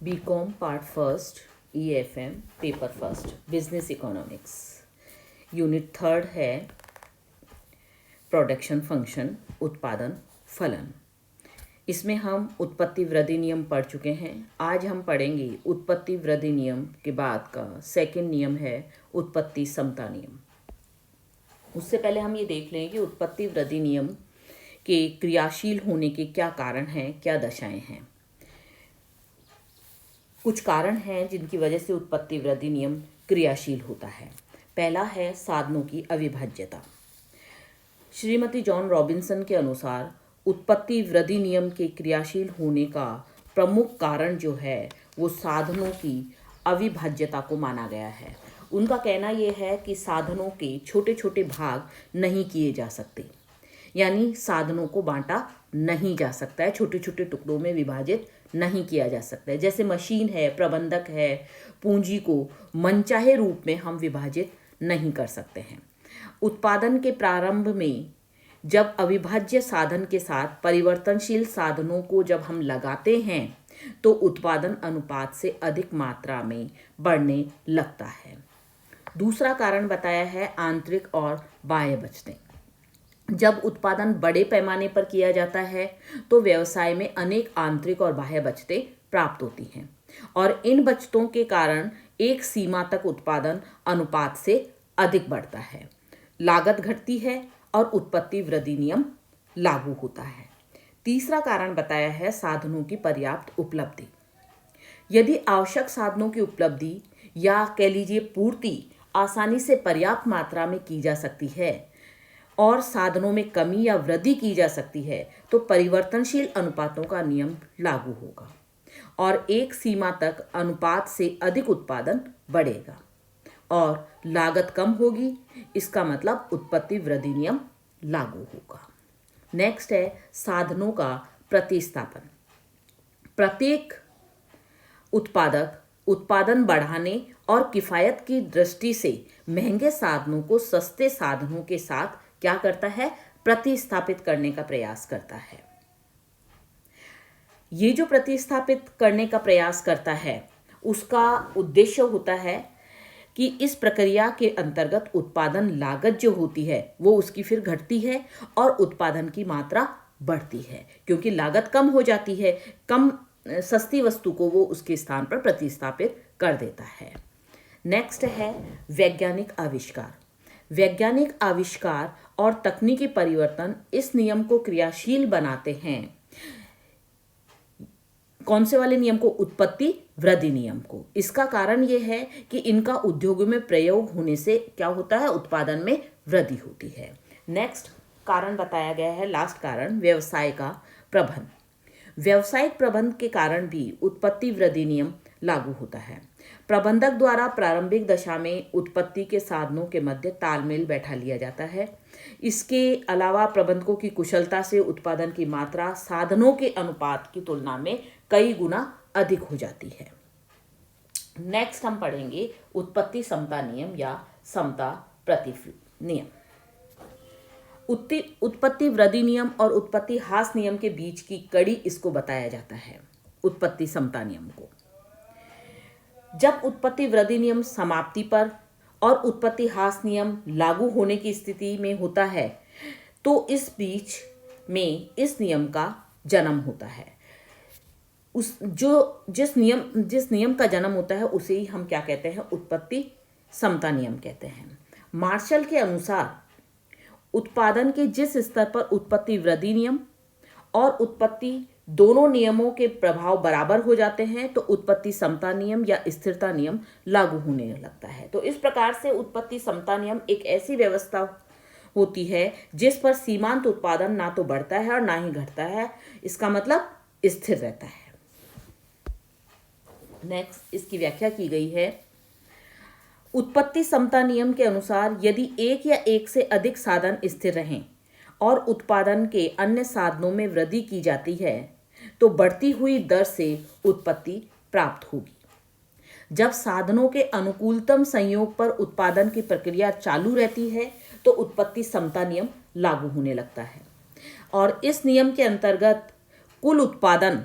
BCom part first EFM paper first business economics unit third है production function उत्पादन फलन। इसमें हम उत्पत्ति वृद्धि नियम पढ़ चुके हैं। आज हम पढ़ेंगे उत्पत्ति वृद्धि नियम के बाद का सेकंड नियम है उत्पत्ति समता नियम। उससे पहले हम ये देख लें कि उत्पत्ति वृद्धि नियम के क्रियाशील होने के क्या कारण हैं, क्या दशाएं हैं। कुछ कारण हैं जिनकी वजह से उत्पत्ति वृद्धि नियम क्रियाशील होता है। पहला है साधनों की अविभाज्यता। श्रीमती जॉन रॉबिन्सन के अनुसार उत्पत्ति वृद्धि नियम के क्रियाशील होने का प्रमुख कारण जो है वो साधनों की अविभाज्यता को माना गया है। उनका कहना यह है कि साधनों के छोटे छोटे भाग नहीं किए जा सकते, यानी साधनों को बांटा नहीं जा सकता है, छोटे छोटे टुकड़ों में विभाजित नहीं किया जा सकता है। जैसे मशीन है, प्रबंधक है, पूंजी को मनचाहे रूप में हम विभाजित नहीं कर सकते हैं। उत्पादन के प्रारंभ में जब अविभाज्य साधन के साथ परिवर्तनशील साधनों को जब हम लगाते हैं तो उत्पादन अनुपात से अधिक मात्रा में बढ़ने लगता है। दूसरा कारण बताया है आंतरिक और बाह्य बचतें। जब उत्पादन बड़े पैमाने पर किया जाता है तो व्यवसाय में अनेक आंतरिक और बाह्य बचतें प्राप्त होती हैं और इन बचतों के कारण एक सीमा तक उत्पादन अनुपात से अधिक बढ़ता है, लागत घटती है और उत्पत्ति वृद्धि नियम लागू होता है। तीसरा कारण बताया है साधनों की पर्याप्त उपलब्धि। यदि आवश्यक साधनों की उपलब्धि या कह लीजिए पूर्ति आसानी से पर्याप्त मात्रा में की जा सकती है और साधनों में कमी या वृद्धि की जा सकती है तो परिवर्तनशील अनुपातों का नियम लागू होगा और एक सीमा तक अनुपात से अधिक उत्पादन बढ़ेगा और लागत कम होगी। इसका मतलब उत्पत्ति वृद्धि नियम लागू होगा। नेक्स्ट है साधनों का प्रतिस्थापन। प्रत्येक उत्पादक उत्पादन बढ़ाने और किफायत की दृष्टि से महंगे साधनों को सस्ते साधनों के साथ क्या करता है, प्रतिस्थापित करने का प्रयास करता है। ये जो प्रतिस्थापित करने का प्रयास करता है उसका उद्देश्य होता है कि इस प्रक्रिया के अंतर्गत उत्पादन लागत जो होती है वो उसकी फिर घटती है और उत्पादन की मात्रा बढ़ती है, क्योंकि लागत कम हो जाती है। कम सस्ती वस्तु को वो उसके स्थान पर प्रतिस्थापित कर देता है। नेक्स्ट है वैज्ञानिक आविष्कार। वैज्ञानिक आविष्कार और तकनीकी परिवर्तन इस नियम को क्रियाशील बनाते हैं। कौन से वाले नियम को? उत्पत्ति वृद्धि नियम को। इसका कारण यह है कि इनका उद्योगों में प्रयोग होने से क्या होता है, उत्पादन में वृद्धि होती है। नेक्स्ट कारण बताया गया है, लास्ट कारण, व्यवसाय का प्रबंध। व्यवसायिक प्रबंध के कारण भी उत्पत्ति वृद्धि नियम लागू होता है। प्रबंधक द्वारा प्रारंभिक दशा में उत्पत्ति के साधनों के मध्य तालमेल बैठा लिया जाता है। इसके अलावा प्रबंधकों की कुशलता से उत्पादन की मात्रा साधनों के अनुपात की तुलना में कई गुना अधिक हो जाती है। नेक्स्ट हम पढ़ेंगे उत्पत्ति समता नियम या समता प्रतिफल नियम। उत्पत्ति वृद्धि नियम और उत्पत्ति ह्रास नियम के बीच की कड़ी इसको बताया जाता है, उत्पत्ति समता नियम को। जब उत्पत्ति वृद्धि नियम समाप्ति पर और उत्पत्ति ह्रास नियम लागू होने की स्थिति में होता है तो इस बीच में इस नियम का जन्म होता है। जिस नियम का जन्म होता है उसे ही हम क्या कहते हैं, उत्पत्ति समता नियम कहते हैं। मार्शल के अनुसार उत्पादन के जिस स्तर पर उत्पत्ति वृद्धि नियम और उत्पत्ति दोनों नियमों के प्रभाव बराबर हो जाते हैं तो उत्पत्ति समता नियम या स्थिरता नियम लागू होने लगता है। तो इस प्रकार से उत्पत्ति समता नियम एक ऐसी व्यवस्था होती है जिस पर सीमांत उत्पादन ना तो बढ़ता है और ना ही घटता है, इसका मतलब स्थिर रहता है। नेक्स्ट इसकी व्याख्या की गई है। उत्पत्ति समता नियम के अनुसार यदि एक या एक से अधिक साधन स्थिर रहें और उत्पादन के अन्य साधनों में वृद्धि की जाती है तो बढ़ती हुई दर से उत्पत्ति प्राप्त होगी। जब साधनों के अनुकूलतम संयोग पर उत्पादन की प्रक्रिया चालू रहती है तो उत्पत्ति समता नियम लागू होने लगता है और इस नियम के अंतर्गत कुल उत्पादन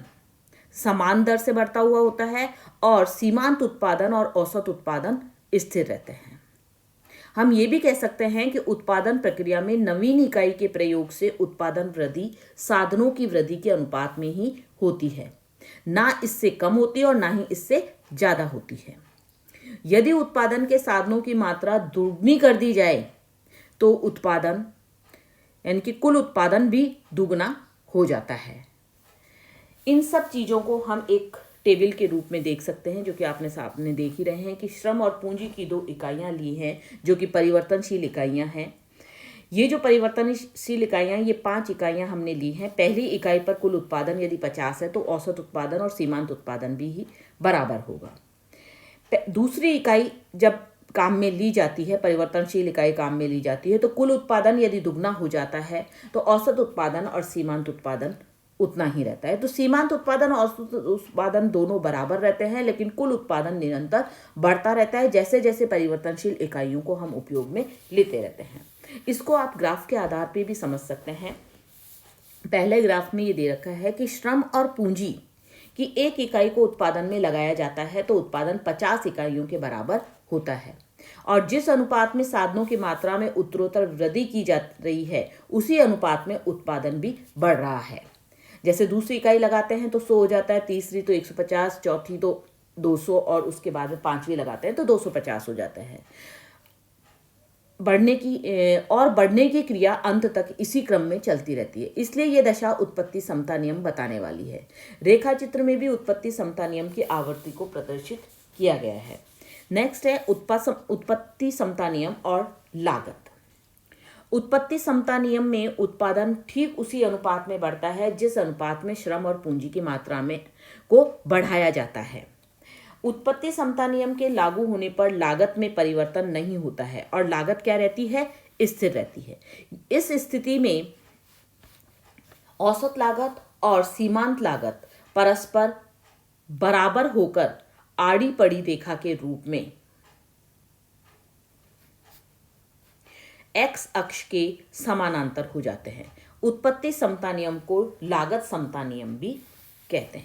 समान दर से बढ़ता हुआ होता है और सीमांत उत्पादन और औसत उत्पादन स्थिर रहते हैं। हम ये भी कह सकते हैं कि उत्पादन प्रक्रिया में नवीन इकाई के प्रयोग से उत्पादन वृद्धि साधनों की वृद्धि के अनुपात में ही होती है, ना इससे कम होती है और ना ही इससे ज़्यादा होती है। यदि उत्पादन के साधनों की मात्रा दुगनी कर दी जाए तो उत्पादन यानी कि कुल उत्पादन भी दुगना हो जाता है। इन सब चीज़ों को हम एक टेबल के रूप में देख सकते हैं, जो कि आपने सामने देख ही रहे हैं कि श्रम और पूंजी की 2 इकाइयाँ ली हैं जो कि परिवर्तनशील इकाइयाँ हैं। ये जो परिवर्तनशील इकाइयाँ, ये 5 इकाइयाँ हमने ली हैं। पहली इकाई पर कुल उत्पादन यदि 50 है तो औसत उत्पादन और सीमांत उत्पादन भी ही बराबर होगा। दूसरी इकाई जब काम में ली जाती है, परिवर्तनशील इकाई काम में ली जाती है, तो कुल उत्पादन यदि दुगना हो जाता है तो औसत उत्पादन और सीमांत उत्पादन उतना ही रहता है। तो सीमांत उत्पादन और औसत उत्पादन दोनों बराबर रहते हैं, लेकिन कुल उत्पादन निरंतर बढ़ता रहता है जैसे जैसे परिवर्तनशील इकाइयों को हम उपयोग में लेते रहते हैं। इसको आप ग्राफ के आधार पर भी समझ सकते हैं। पहले ग्राफ में ये दे रखा है कि श्रम और पूंजी कि 1 इकाई को उत्पादन में लगाया जाता है तो उत्पादन 50 इकाइयों के बराबर होता है, और जिस अनुपात में साधनों की मात्रा में उत्तरोत्तर वृद्धि की जा रही है उसी अनुपात में उत्पादन भी बढ़ रहा है। जैसे दूसरी इकाई लगाते हैं तो 100 हो जाता है, तीसरी तो 150, चौथी तो 200 और उसके बाद में 5वीं लगाते हैं तो 250 हो जाता है। बढ़ने की क्रिया अंत तक इसी क्रम में चलती रहती है। इसलिए यह दशा उत्पत्ति समता नियम बताने वाली है। रेखा चित्र में भी उत्पत्ति समता नियम की आवृत्ति को प्रदर्शित किया गया है। नेक्स्ट है उत्पत्ति समता नियम और लागत। उत्पत्ति समता नियम में उत्पादन ठीक उसी अनुपात में बढ़ता है जिस अनुपात में श्रम और पूंजी की मात्रा में को बढ़ाया जाता है। उत्पत्ति समता नियम के लागू होने पर लागत में परिवर्तन नहीं होता है और लागत क्या रहती है? स्थिर रहती है। इस स्थिति में औसत लागत और सीमांत लागत परस्पर बराबर होकर आड़ी पड़ी रेखा के रूप में एक्स अक्ष के समानांतर हो जाते हैं। उत्पत्ति समता नियम को लागत समता नियम भी कहते हैं।